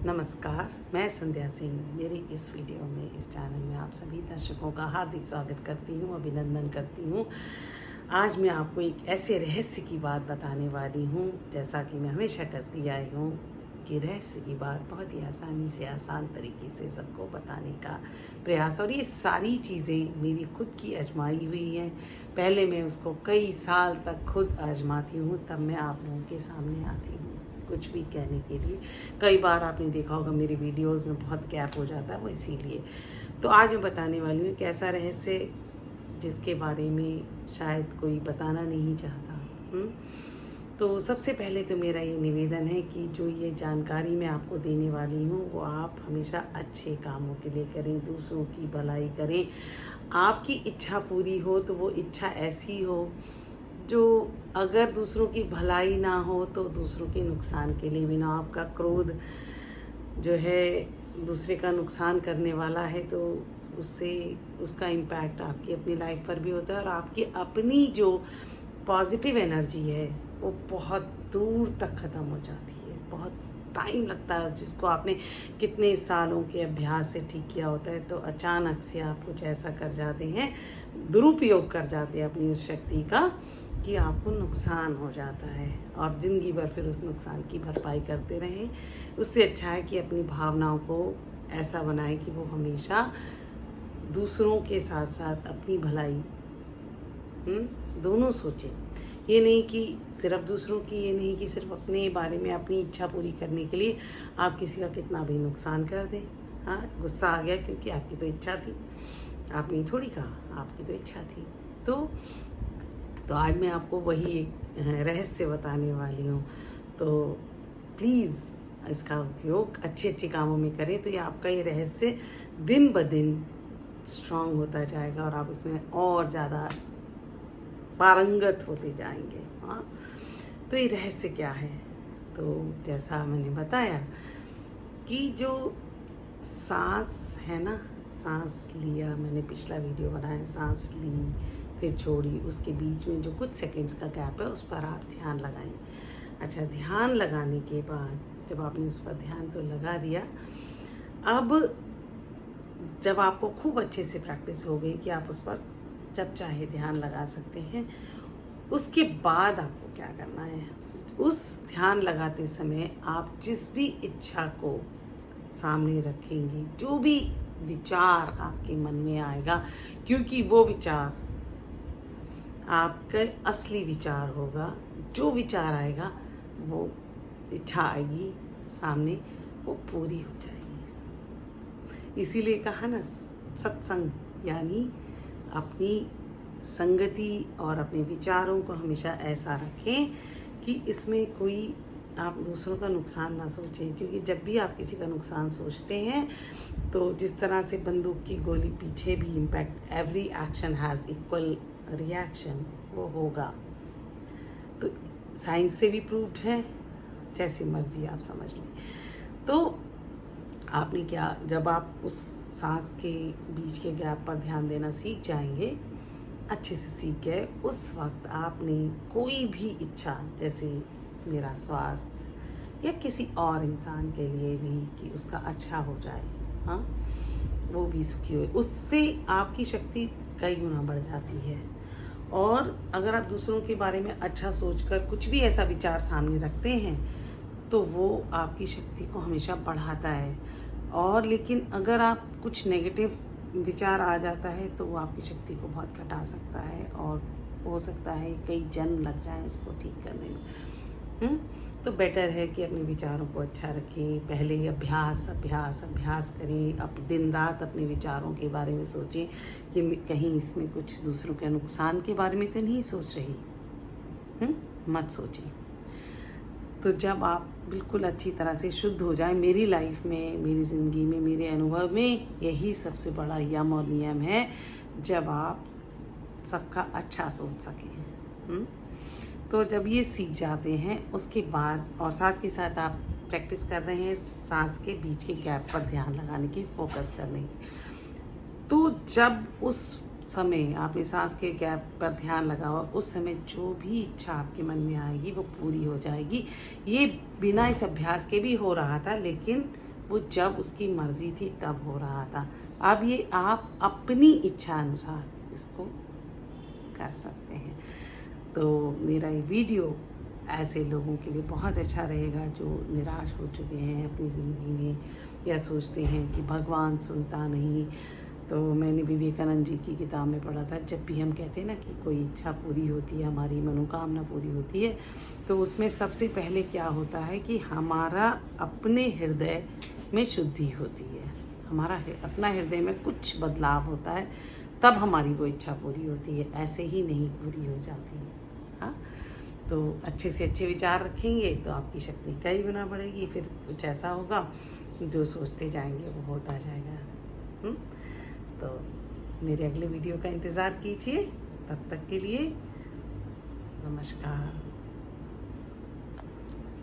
नमस्कार, मैं संध्या सिंह। मेरी इस वीडियो में, इस चैनल में आप सभी दर्शकों का हार्दिक स्वागत करती हूँ, अभिनंदन करती हूँ। आज मैं आपको एक ऐसे रहस्य की बात बताने वाली हूँ, जैसा कि मैं हमेशा करती आई हूँ कि रहस्य की बात बहुत ही आसानी से, आसान तरीके से सबको बताने का प्रयास। और ये सारी चीज़ें मेरी खुद की आजमाई हुई हैं। पहले मैं उसको कई साल तक खुद आजमाती हूँ, तब मैं आप लोगों के सामने आती हूँ कुछ भी कहने के लिए। कई बार आपने देखा होगा मेरी वीडियोस में बहुत गैप हो जाता है, वो इसीलिए। तो आज मैं बताने वाली हूँ एक ऐसा रहस्य जिसके बारे में शायद कोई बताना नहीं चाहता। तो सबसे पहले तो मेरा ये निवेदन है कि जो ये जानकारी मैं आपको देने वाली हूँ वो आप हमेशा अच्छे कामों के लिए करें, दूसरों की भलाई करें। आपकी इच्छा पूरी हो तो वो इच्छा ऐसी हो जो अगर दूसरों की भलाई ना हो तो दूसरों के नुकसान के लिए भी ना। आपका क्रोध जो है दूसरे का नुकसान करने वाला है, तो उससे उसका इम्पैक्ट आपकी अपनी लाइफ पर भी होता है, और आपकी अपनी जो पॉजिटिव एनर्जी है वो बहुत दूर तक ख़त्म हो जाती है। बहुत टाइम लगता है, जिसको आपने कितने सालों के अभ्यास से ठीक किया होता है, तो अचानक से आप कुछ ऐसा कर जाते हैं, दुरुपयोग कर जाते हैं अपनी उस शक्ति का, कि आपको नुकसान हो जाता है और ज़िंदगी भर फिर उस नुकसान की भरपाई करते रहें। उससे अच्छा है कि अपनी भावनाओं को ऐसा बनाएं कि वो हमेशा दूसरों के साथ साथ अपनी भलाई दोनों सोचें। ये नहीं कि सिर्फ दूसरों की, ये नहीं कि सिर्फ अपने बारे में, अपनी इच्छा पूरी करने के लिए आप किसी का कितना भी नुकसान कर दें। हाँ, गुस्सा आ गया क्योंकि आपकी तो इच्छा थी, आपने थोड़ी कहा, आपकी तो इच्छा थी। तो आज मैं आपको वही एक रहस्य बताने वाली हूँ। तो प्लीज़ इसका उपयोग अच्छे अच्छे कामों में करें, तो ये आपका ये रहस्य दिन ब दिन स्ट्रांग होता जाएगा और आप इसमें और ज़्यादा पारंगत होते जाएंगे। हाँ, तो ये रहस्य क्या है? तो जैसा मैंने बताया कि जो सांस है ना, सांस लिया, मैंने पिछला वीडियो बनाया, सांस ली फिर छोड़ी, उसके बीच में जो कुछ सेकंड्स का गैप है उस पर आप ध्यान लगाएं। अच्छा, ध्यान लगाने के बाद जब आपने उस पर ध्यान तो लगा दिया, अब जब आपको खूब अच्छे से प्रैक्टिस हो गई कि आप उस पर जब चाहे ध्यान लगा सकते हैं, उसके बाद आपको क्या करना है? उस ध्यान लगाते समय आप जिस भी इच्छा को सामने रखेंगे, जो भी विचार आपके मन में आएगा, क्योंकि वो विचार आपका असली विचार होगा, जो विचार आएगा वो इच्छा आएगी सामने, वो पूरी हो जाएगी। इसीलिए कहा ना, सत्संग यानी अपनी संगति और अपने विचारों को हमेशा ऐसा रखें कि इसमें कोई आप दूसरों का नुकसान ना सोचें। क्योंकि जब भी आप किसी का नुकसान सोचते हैं, तो जिस तरह से बंदूक की गोली पीछे भी impact, every action has equal reaction, वो होगा। तो साइंस से भी प्रूव्ड है, जैसे मर्जी आप समझ लें। तो आपने क्या, जब आप उस सांस के बीच के गैप पर ध्यान देना सीख जाएंगे, अच्छे से सीख गए, उस वक्त आपने कोई भी इच्छा, जैसे मेरा स्वास्थ्य या किसी और इंसान के लिए भी कि उसका अच्छा हो जाए, हाँ, वो भी सुखी हो, उससे आपकी शक्ति कई गुना बढ़ जाती है। और अगर आप दूसरों के बारे में अच्छा सोचकर कुछ भी ऐसा विचार सामने रखते हैं, तो वो आपकी शक्ति को हमेशा बढ़ाता है। और लेकिन अगर आप कुछ नेगेटिव विचार आ जाता है, तो वो आपकी शक्ति को बहुत घटा सकता है, और हो सकता है कई जन्म लग जाए उसको ठीक करने में। तो बेटर है कि अपने विचारों को अच्छा रखें। पहले अभ्यास अभ्यास अभ्यास करें, अब दिन रात अपने विचारों के बारे में सोचें कि कहीं इसमें कुछ दूसरों के नुकसान के बारे में तो नहीं सोच रही। मत सोचिए। तो जब आप बिल्कुल अच्छी तरह से शुद्ध हो जाए, मेरी लाइफ में, मेरी ज़िंदगी में, मेरे अनुभव में यही सबसे बड़ा यम और नियम है, जब आप सबका अच्छा सोच सकें। तो जब ये सीख जाते हैं, उसके बाद, और साथ के साथ आप प्रैक्टिस कर रहे हैं सांस के बीच के गैप पर ध्यान लगाने की, फोकस करने की, तो जब उस समय आपने सांस के गैप पर ध्यान लगा हुआ, उस समय जो भी इच्छा आपके मन में आएगी वो पूरी हो जाएगी। ये बिना इस अभ्यास के भी हो रहा था, लेकिन वो जब उसकी मर्जी थी तब हो रहा था। अब ये आप अपनी इच्छा अनुसार इसको कर सकते हैं। तो मेरा ये वीडियो ऐसे लोगों के लिए बहुत अच्छा रहेगा जो निराश हो चुके हैं अपनी ज़िंदगी में, या सोचते हैं कि भगवान सुनता नहीं। तो मैंने विवेकानंद जी की किताब में पढ़ा था, जब भी हम कहते हैं ना कि कोई इच्छा पूरी होती है, हमारी मनोकामना पूरी होती है, तो उसमें सबसे पहले क्या होता है कि हमारा अपने हृदय में शुद्धि होती है, हमारा अपना हृदय में कुछ बदलाव होता है, तब हमारी वो इच्छा पूरी होती है, ऐसे ही नहीं पूरी हो जाती। हाँ, तो अच्छे से अच्छे विचार रखेंगे तो आपकी शक्ति कई गुना बढ़ेगी। फिर कुछ ऐसा होगा जो सोचते जाएंगे वो होता जाएगा। तो मेरे अगले वीडियो का इंतज़ार कीजिए। तब तक के लिए नमस्कार।